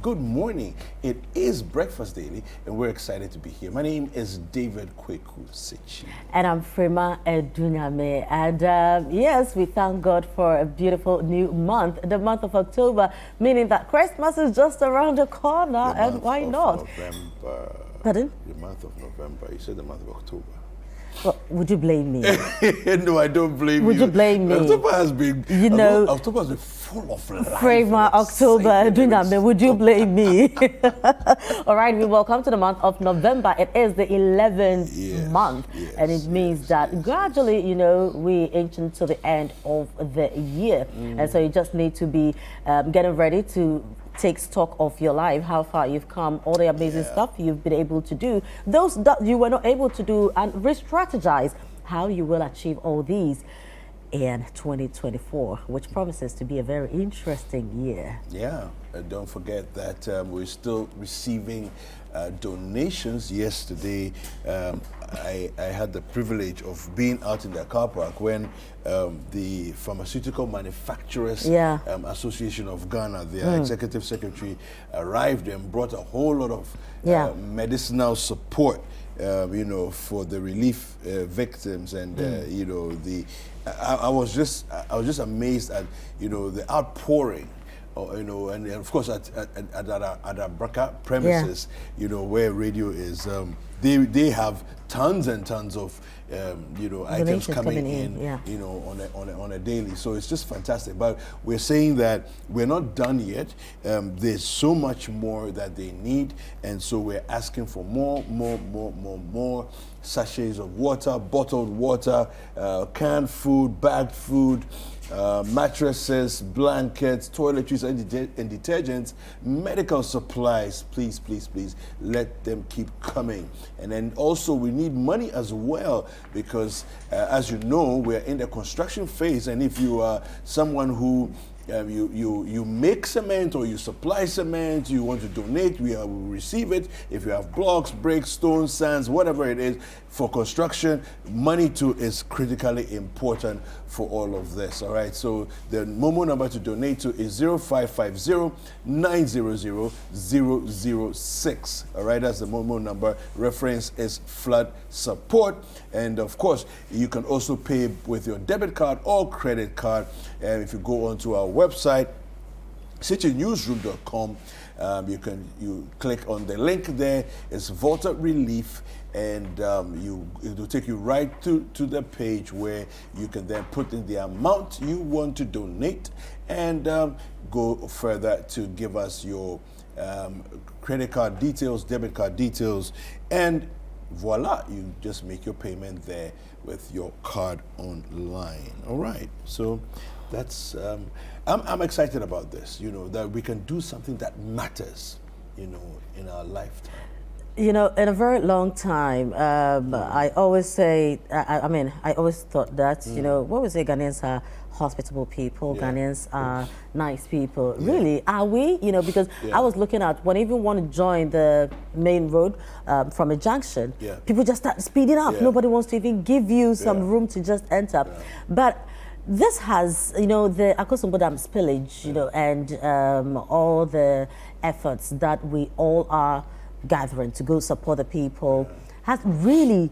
good morning. It is Breakfast Daily, and we're excited to be here. My name is David Kweku Citi. And I'm Frema Edunyame. And yes, we thank God for a beautiful new month, the month of October, meaning that Christmas is just around the corner, and why not? November. Pardon? The month of November. You said the month of October. Well, would you blame me? No, I don't blame you. Would you blame me? October has been, October has been full of life. Frema October, Edunyame, would you blame me? All right, we welcome to the month of November. It is the 11th month, and it means that gradually, we inch into the end of the year. And so you just need to be getting ready to take stock of your life, how far you've come, all the amazing stuff you've been able to do, those that you were not able to do, and re-strategize how you will achieve all these in 2024, which promises to be a very interesting year. Yeah, don't forget that we're still receiving donations. Yesterday, I had the privilege of being out in the car park when the Pharmaceutical Manufacturers Association of Ghana, their executive secretary, arrived and brought a whole lot of medicinal support, for the relief victims, and I was just amazed at the outpouring. And of course at Abraka premises, where radio is, they have tons and tons of items coming in, on a daily. So it's just fantastic. But we're saying that we're not done yet. There's so much more that they need, and so we're asking for more sachets of water, bottled water, canned food, bagged food, mattresses, blankets, toiletries and detergents, medical supplies. Please, please, please let them keep coming. And then also we need money as well, because as you know, we're in the construction phase, and if you are someone who you make cement or you supply cement, you want to donate, we will receive it. If you have blocks, bricks, stones, sands, whatever it is for construction, money too is critically important for all of this. All right, so the Momo number to donate to is 0550-900-006. All right, that's the Momo number. Reference is flood support. And of course, you can also pay with your debit card or credit card. And if you go onto our website, citinewsroom.com, you click on the link there. It's Volta Relief, and it will take you right to the page where you can then put in the amount you want to donate, and go further to give us your credit card details, debit card details, and voila, you just make your payment there with your card online. All right, so that's I'm excited about this, that we can do something that matters, in our lifetime. In a very long time, I always say, I always thought that, what we say, Ghanaians are hospitable people, Ghanaians are nice people. Really, are we? Because I was looking at when even want to join the main road from a junction, people just start speeding up. Nobody wants to even give you some room to just enter. But this has, the Akosombo spillage, and all the efforts that we all are gathering to go support the people has really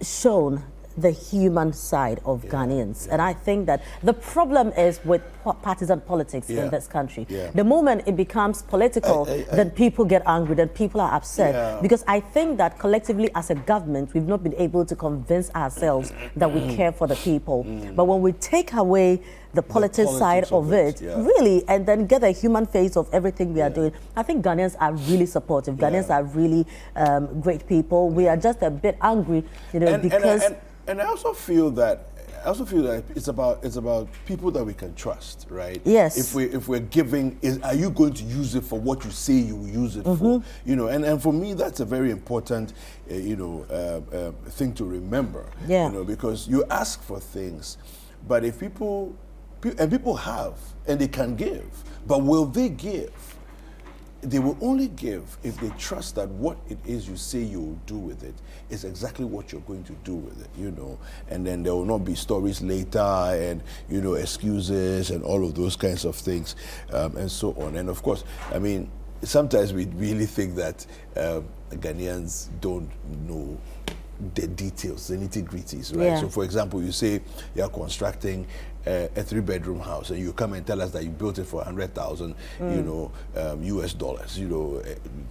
shown the human side of Ghanaians. And I think that the problem is with partisan politics in this country. The moment it becomes political, then people get angry, then people are upset. Because I think that collectively as a government, we've not been able to convince ourselves that we care for the people. But when we take away the politics side of it, really, and then get a human face of everything we are doing, I think Ghanaians are really supportive. Ghanaians are really great people. We are just a bit angry, because... And I also feel that it's about people that we can trust, right? Yes. If we're giving, are you going to use it for what you say you will use it for? And for me that's a very important thing to remember. Because you ask for things, but if people have and they can give, but will they give? They will only give if they trust that what it is you say you will do with it is exactly what you're going to do with it, and then there will not be stories later and, excuses and all of those kinds of things, and so on. And of course, sometimes we really think that Ghanaians don't know the details, the nitty-gritties, right? Yeah. So, for example, you say you're constructing a 3-bedroom house, and you come and tell us that you built it for 100,000, you know, US dollars, you know,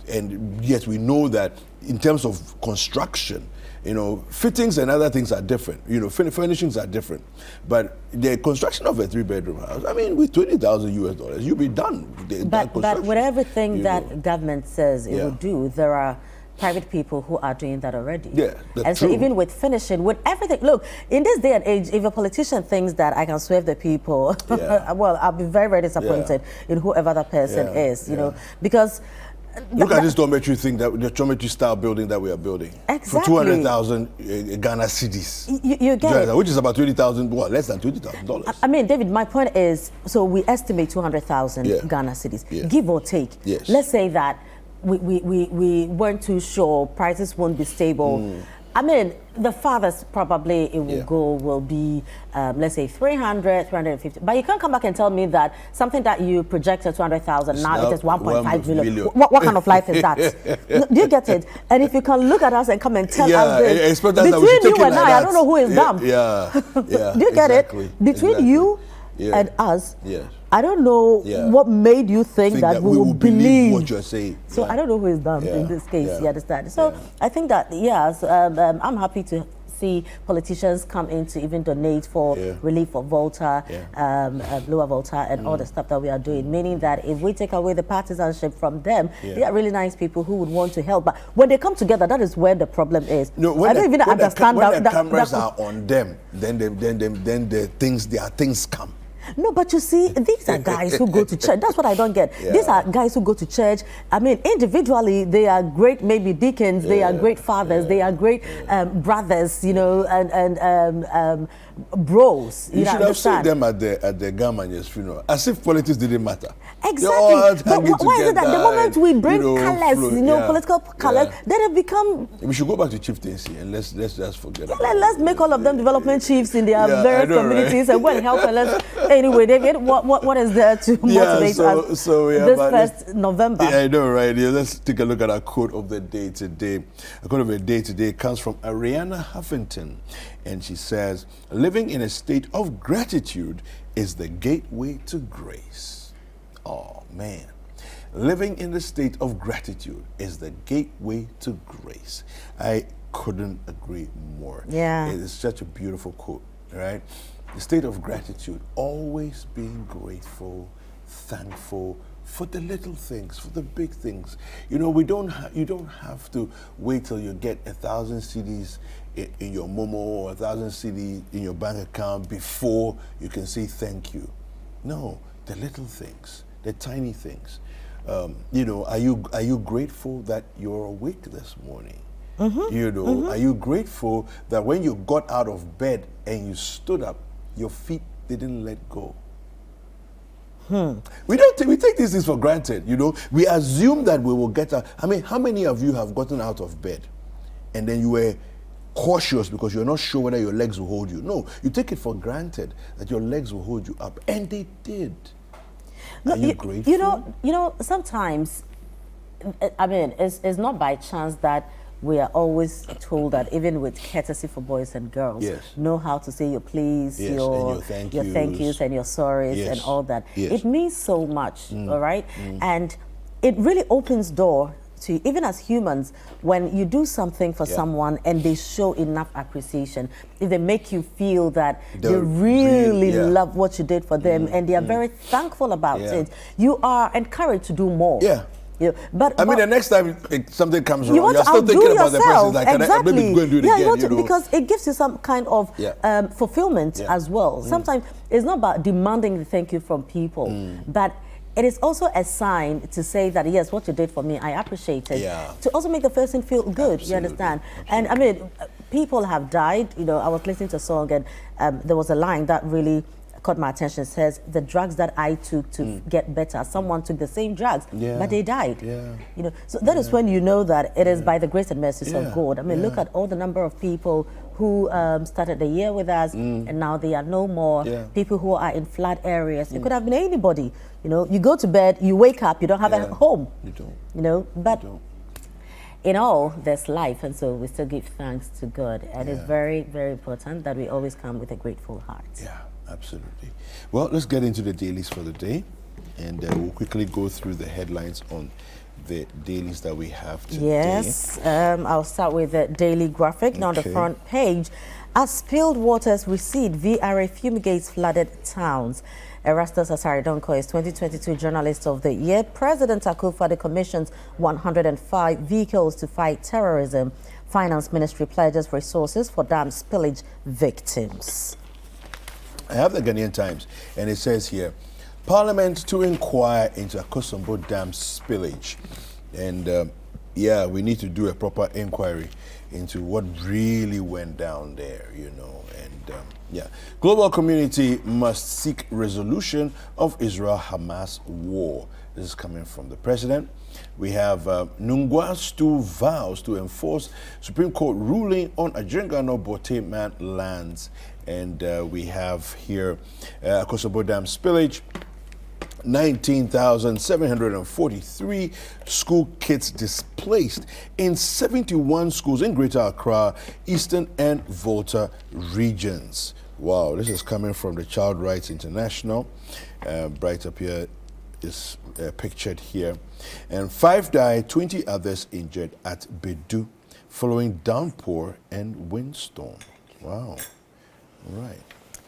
and yet we know that in terms of construction, you know, fittings and other things are different. You know, furnishings are different. But the construction of a 3-bedroom house, I mean, with 20,000 US dollars, you'll be done. But with everything that know. Government says it will do, there are private people who are doing that already. Yeah, that's and true. so even with finishing, with everything, look, in this day and age, if a politician thinks that I can swerve the people, well, I'll be very, very disappointed in whoever that person is, you know, because look at this dormitory thing, that the dormitory style building that we are building. Exactly. For 200,000 Ghana cedis. You get it. Which is about 20,000, well, less than $20,000. I mean, David, my point is, so we estimate 200,000 Ghana cedis, give or take. Yes. Let's say that we weren't too sure, prices won't be stable. I mean, the farthest probably it will will be, let's say 300, 350. But you can't come back and tell me that something that you projected 200,000, now it is 1.5 million. What kind of life is that? Do you get it? And if you can look at us and come and tell us this, between you and I don't know who is dumb. Do you get it? Between you and us, I don't know what made you think that we will believe what you're saying. So I don't know who is dumb in this case, you understand? So I think that, I'm happy to see politicians come in to even donate for relief for Volta, Lower Volta, and all the stuff that we are doing, meaning that if we take away the partisanship from them, they are really nice people who would want to help. But when they come together, that is where the problem is. No, I don't even understand when that. the cameras are on them, then there are things come. No, but you see, these are guys who go to church. That's what I don't get. These are guys who go to church. I mean, individually, they are great, maybe deacons, they are great fathers, they are great brothers, you know, and bros. You should have seen them at the Gamania's funeral, as if politics didn't matter. Exactly. But why is it that the moment we bring colors, political colors, then it become... We should go back to chieftaincy and let's just forget about it. Let's make all of them development chiefs in their various communities and go and help and let's... Anyway, David, what is there to motivate us this first November? Yeah, I know, right? Let's take a look at our quote of the day today. A quote of the day today comes from Ariana Huffington, and she says, "Living in a state of gratitude is the gateway to grace." Oh, man. Living in the state of gratitude is the gateway to grace. I couldn't agree more. Yeah. It is such a beautiful quote, right? The state of gratitude, always being grateful, thankful for the little things, for the big things. You know, you don't have to wait till you get 1,000 cedis in your Momo or 1,000 cedis in your bank account before you can say thank you. No, the little things, the tiny things. You know, are you grateful that you're awake this morning? You know, are you grateful that when you got out of bed and you stood up, your feet didn't let go? We take these things for granted, you know. We assume that we will get out. I mean, how many of you have gotten out of bed and then you were cautious because you're not sure whether your legs will hold you? No, you take it for granted that your legs will hold you up, and they did. Are you grateful? You know, sometimes, I mean, it's not by chance that we are always told that even with courtesy for boys and girls, know how to say your please, your thank yous and your sorries and all that. It means so much, all right? And it really opens door to, even as humans, when you do something for someone and they show enough appreciation, if they make you feel that they really love what you did for them and they are very thankful about it, you are encouraged to do more. But I mean, the next time something comes wrong, you're still thinking about the person. Like, exactly. Maybe go and do it again. You want to, because it gives you some kind of fulfillment as well. Sometimes it's not about demanding the thank you from people, but it is also a sign to say that, yes, what you did for me, I appreciate it. To also make the person feel good, you understand? And I mean, people have died. You know, I was listening to a song and there was a line that really caught my attention. It says, the drugs that I took to get better, someone took the same drugs, but they died. You know, so that is when you know that it is by the grace and mercies of God. I mean, look at all the number of people who started the year with us, and now they are no more. Yeah. People who are in flood areas. It could have been anybody. You know, you go to bed, you wake up, you don't have a home. You don't. You know, but You don't. in all, there's life, and so we still give thanks to God. And it's very, very important that we always come with a grateful heart. Yeah, absolutely. Well, let's get into the dailies for the day, and we'll quickly go through the headlines on the dailies that we have today. Yes, I'll start with the daily graphic. Now, on the front page, as spilled waters recede, VRA fumigates flooded towns. Erastus Asaridonko is 2022 Journalist of the Year. President Akufo-Addo commissions 105 vehicles to fight terrorism. Finance Ministry pledges resources for dam spillage victims. I have the Ghanaian Times, and it says here, Parliament to inquire into Akosombo Dam spillage. And yeah, we need to do a proper inquiry into what really went down there, you know. And yeah, global community must seek resolution of Israel-Hamas war. This is coming from the president. We have Nungwastu vows to enforce Supreme Court ruling on Ajengano Bote man lands. And we have here Akosombo Dam spillage. 19,743 school kids displaced in 71 schools in Greater Accra, Eastern and Volta regions. Wow, this is coming from the Child Rights International. Bright up here is pictured here. And 5 died, 20 others injured at Bedu following downpour and windstorm. Wow, all right.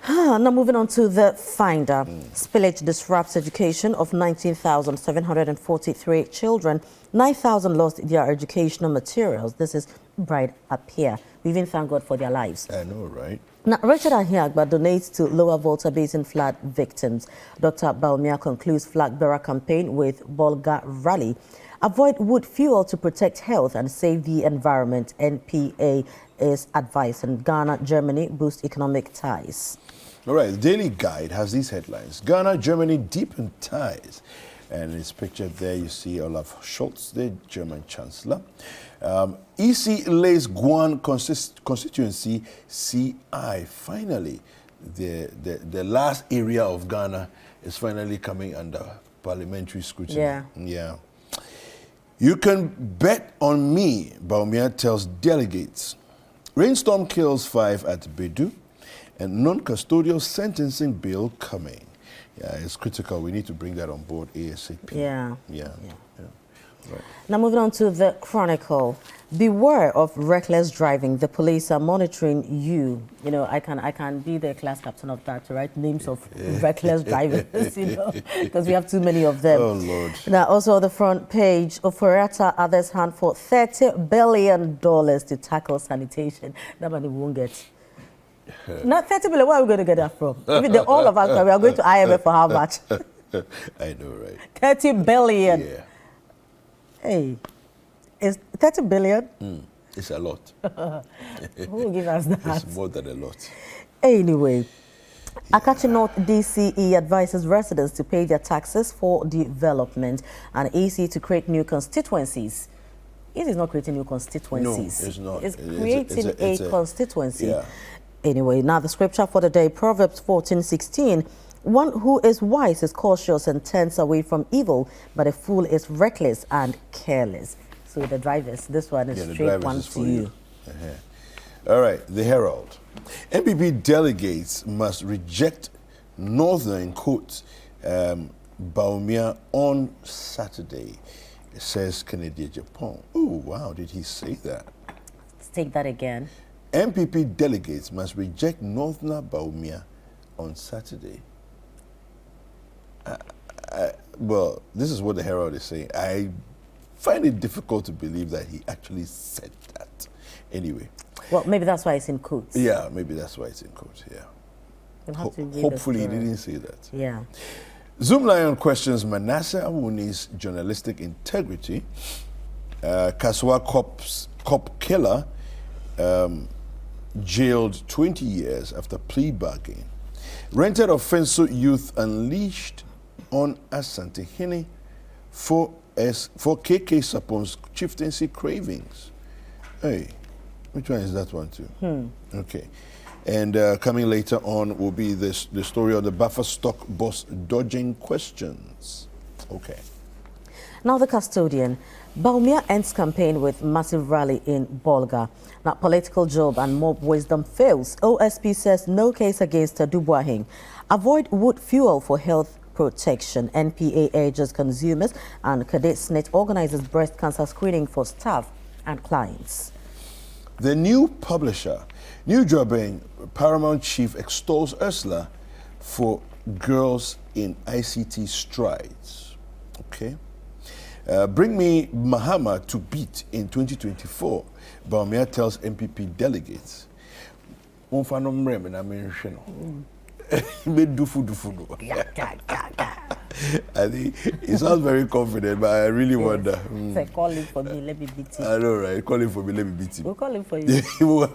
Now moving on to the Finder. Spillage disrupts education of 19,743 children. 9,000 lost their educational materials. This is right up here. We even thank God for their lives. I know, right? Now, Richard Ahiagba donates to Lower Volta Basin flood victims. Dr. Baumia concludes flag bearer campaign with Bolga rally. Avoid wood fuel to protect health and save the environment. NPA is advice. And Ghana, Germany boost economic ties. All right, the Daily Guide has these headlines. Ghana, Germany deepen ties. And it's pictured there, you see Olaf Scholz, the German Chancellor. EC lays Guan constituency CI. Finally, the last area of Ghana is finally coming under parliamentary scrutiny. Yeah. You can bet on me, Baumia tells delegates. Rainstorm kills 5 at Bedu. And non-custodial sentencing bill coming. Yeah, it's critical. We need to bring that on board ASAP. Yeah. Right. Now moving on to the Chronicle. Beware of reckless driving. The police are monitoring you. You know, I can be the class captain of that to write names of reckless drivers, you know, because we have too many of them. Oh, Lord. Now, also on the front page, Oferata others hand for $30 billion to tackle sanitation. That money we won't get. Not 30 billion, where are we going to get that from? Even all of us, we are going to IMF for how much? I know, right? 30 billion. Yeah. Hey, is 30 billion? It's a lot. Who will give us that? It's more than a lot. Anyway, Akachi North DCE advises residents to pay their taxes for development and EC to create new constituencies. It is not creating new constituencies. No, it's not. It's creating a constituency. Yeah. Anyway, now the scripture for the day, Proverbs 14:16. One who is wise is cautious and turns away from evil, but a fool is reckless and careless. So the drivers, this one is straight one to you. All right, the Herald. NPP delegates must reject Northern quote Baumia on Saturday. It says Kennedy Japan. Oh, wow, did he say that? Let's take that again. NPP delegates must reject Northern Baumia on Saturday. Well, this is what the Herald is saying. I find it difficult to believe that he actually said that. Anyway. Well, maybe that's why it's in quotes. Yeah, maybe that's why it's in quotes, yeah. Hopefully he didn't say that. Yeah. Zoom Lion questions Manasseh Awuni's journalistic integrity. Kaswa cop killer jailed 20 years after plea bargain. Rented offensive youth unleashed on Asante-Hene for KK Sapon's chieftaincy cravings. Hey, Which one is that one too? Okay. And coming later on will be the story of the buffer stock boss dodging questions. Okay. Now the custodian. Baumia ends campaign with massive rally in Bolga. Now political job and mob wisdom fails. OSP says no case against Dubois. Avoid wood fuel for health protection. NPA urges consumers, and Cadet Senate organizes breast cancer screening for staff and clients. The new publisher, New Jobbing Paramount Chief extols Ursula for girls in ICT strides. Okay. Bring me Mahama to beat in 2024. Baumia tells MPP delegates. I think he sounds very confident, but I really wonder. Say, call him for me, let me beat him. I know, right? Call him for me, let me beat him. We'll call him for you.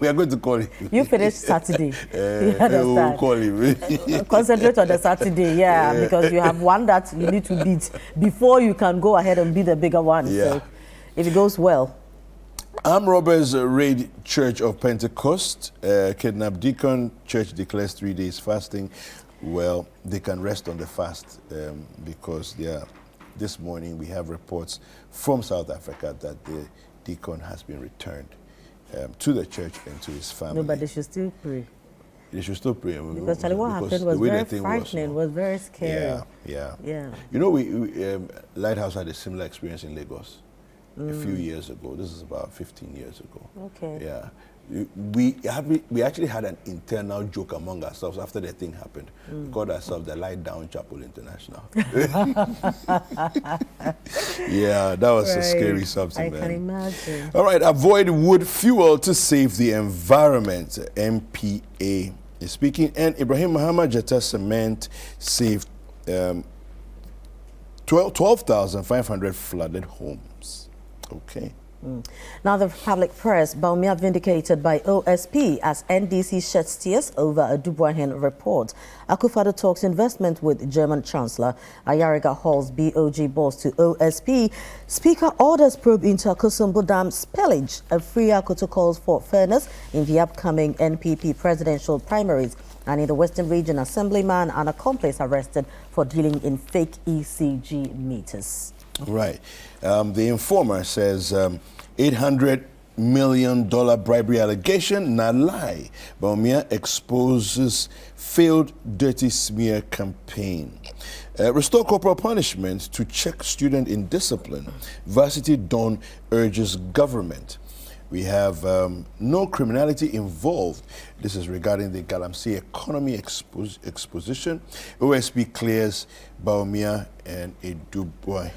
We are going to call him. You finish Saturday. You understand? We'll call him. Concentrate on the Saturday, because you have one that you need to beat before you can go ahead and be the bigger one. Yeah. So if it goes well. Armed robbers raid Church of Pentecost. Kidnap deacon. Church declares 3 days fasting. Well, they can rest on the fast because this morning we have reports from South Africa that the deacon has been returned to the church and to his family. No, but they should still pray. They should still pray. Because what happened was very frightening, was very scary. Yeah. Yeah. You know, we Lighthouse had a similar experience in Lagos a few years ago. This is about 15 years ago. Okay. Yeah. We actually had an internal joke among ourselves after the thing happened. We called ourselves the Light Down Chapel International. Yeah, that was a scary something. I can imagine. All right, avoid wood fuel to save the environment. MPA is speaking. And Ibrahim Muhammad Jetta Cement saved 12,500 flooded homes. Okay. Now the public press, Baumia vindicated by OSP as NDC sheds tears over a Dubois report. Akufo-Addo talks investment with German Chancellor. Ayariga hauls BOG boss to OSP. Speaker orders probe into Akosombo Dam spillage. Afriakoto calls for fairness in the upcoming NPP presidential primaries. And in the Western Region, Assemblyman and accomplice arrested for dealing in fake ECG meters. Right. The Informer says $800 million bribery allegation, not lie. Baumia exposes failed dirty smear campaign. Restore corporal punishment to check student indiscipline. Varsity Dawn urges government. We have no criminality involved. This is regarding the Galamsey economy exposition. OSP clears Baumia and a Dubois.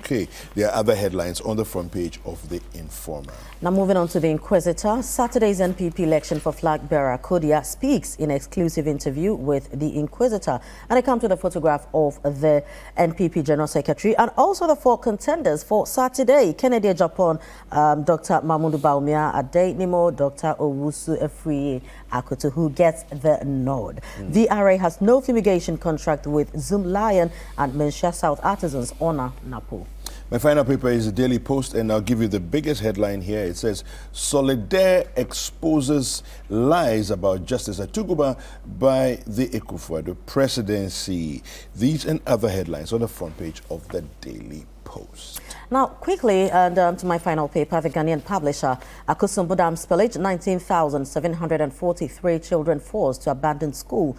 Okay, there are other headlines on the front page of the Informer. Now moving on to the Inquisitor. Saturday's NPP election for flag bearer Kodia speaks in exclusive interview with the Inquisitor. And I come to the photograph of the NPP General Secretary and also the 4 contenders for Saturday. Kennedy Japan, Dr. Mamudu Baumia Adenimo, Dr. Owusu Efriye Akoto, who gets the nod. VRA has no fumigation contract with Zoom Lion and Menchia South Artisans Honor Napo. My final paper is the Daily Post, and I'll give you the biggest headline here. It says, Solidaire exposes lies about Justice Atuguba by the Akufo-Addo presidency. These and other headlines on the front page of the Daily Post. Now, quickly, and to my final paper, the Ghanaian publisher, Akosombo Dam spillage, 19,743 children forced to abandon school.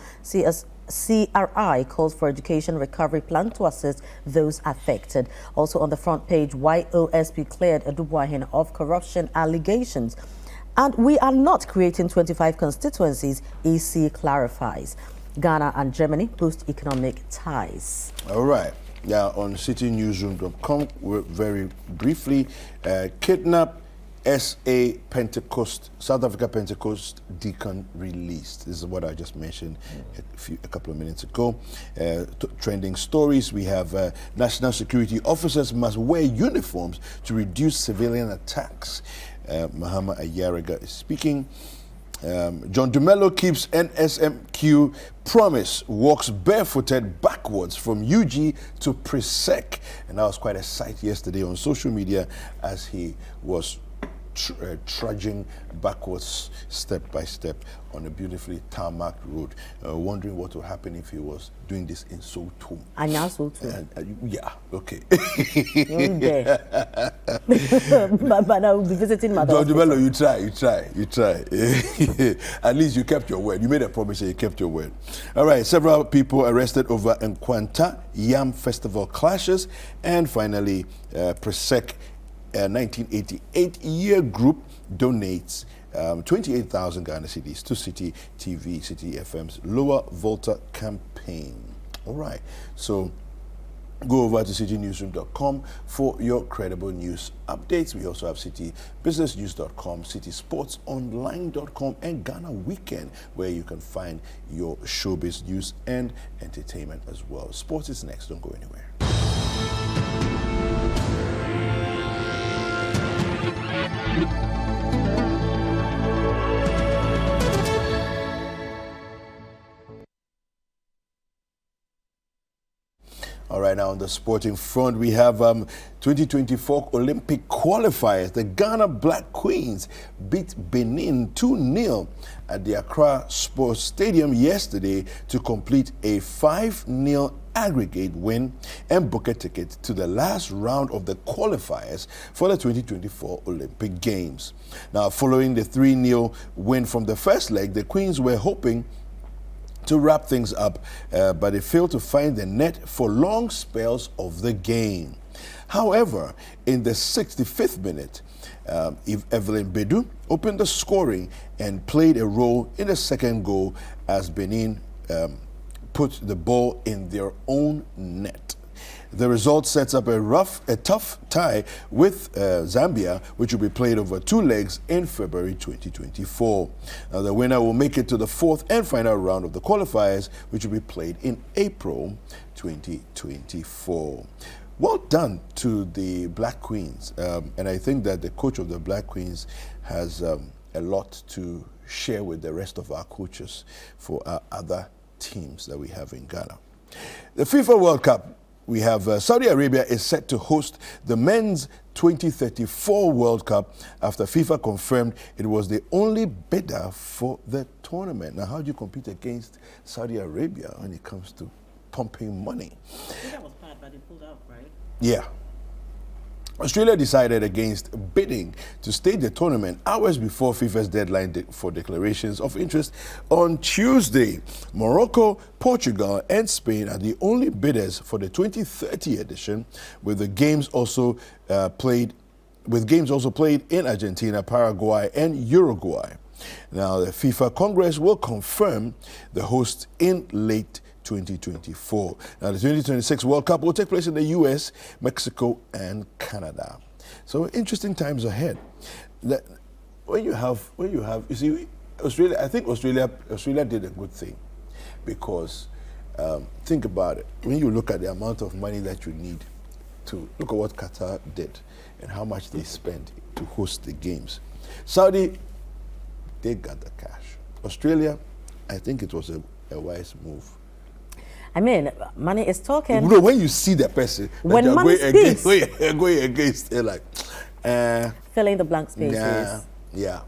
CRI calls for education recovery plan to assist those affected. Also on the front page, why OSP cleared Dubois of corruption allegations. And we are not creating 25 constituencies, EC clarifies. Ghana and Germany boost economic ties. All right. Yeah, on citynewsroom.com, very briefly, kidnap SA Pentecost, South Africa Pentecost deacon released. This is what I just mentioned a couple of minutes ago. Trending stories, we have national security officers must wear uniforms to reduce civilian attacks. Mahama Ayariga is speaking. John Dumelo keeps NSMQ promise, walks barefooted backwards from UG to Presec. And that was quite a sight yesterday on social media as he was trudging backwards step by step on a beautifully tarmac road, wondering what would happen if he was doing this in Soto. Anya Soto. Yeah, okay. You're there. but I will be visiting my daughter. You try. At least you kept your word. You made a promise and you kept your word. All right, several people arrested over Nkwanta Yam Festival clashes. And finally, Presec 1988 year group donates 28,000 Ghana cedis to Citi TV, Citi FM's Lower Volta campaign. All right, so go over to citinewsroom.com for your credible news updates. We also have citibusinessnews.com, citisportsonline.com, and Ghana Weekend, where you can find your showbiz news and entertainment as well. Sports is next. Don't go anywhere. All right, now on the sporting front, we have 2024 Olympic qualifiers. The Ghana Black Queens beat Benin 2-0 at the Accra Sports Stadium yesterday to complete a 5-0 aggregate win and book a ticket to the last round of the qualifiers for the 2024 Olympic Games. Now, following the 3-0 win from the first leg, the Queens were hoping to wrap things up, but they failed to find the net for long spells of the game. However, in the 65th minute, Evelyn Bedu opened the scoring and played a role in the second goal as Benin put the ball in their own net. The result sets up a tough tie with Zambia, which will be played over 2 legs in February 2024. Now, the winner will make it to the 4th and final round of the qualifiers, which will be played in April 2024. Well done to the Black Queens, and I think that the coach of the Black Queens has a lot to share with the rest of our coaches for our other teams that we have in Ghana. The FIFA World Cup. We have Saudi Arabia is set to host the men's 2034 World Cup after FIFA confirmed it was the only bidder for the tournament. Now, how do you compete against Saudi Arabia when it comes to pumping money? I think that was part, but they pulled out, right? Yeah. Australia decided against bidding to stage the tournament hours before FIFA's deadline for declarations of interest on Tuesday. Morocco, Portugal, and Spain are the only bidders for the 2030 edition, with games also played in Argentina, Paraguay, and Uruguay. Now, the FIFA Congress will confirm the host in late 2024. Now, the 2026 World Cup will take place in the US, Mexico, and Canada. So, interesting times ahead. When you have, you see, Australia. I think Australia did a good thing, because think about it. When you look at the amount of money that you need to look at what Qatar did and how much they spent to host the games. Saudi, they got the cash. Australia, I think it was a wise move. I mean, money is talking. You know, when you see the person, when money speaks, going against, they're like, filling the blank spaces. Yeah.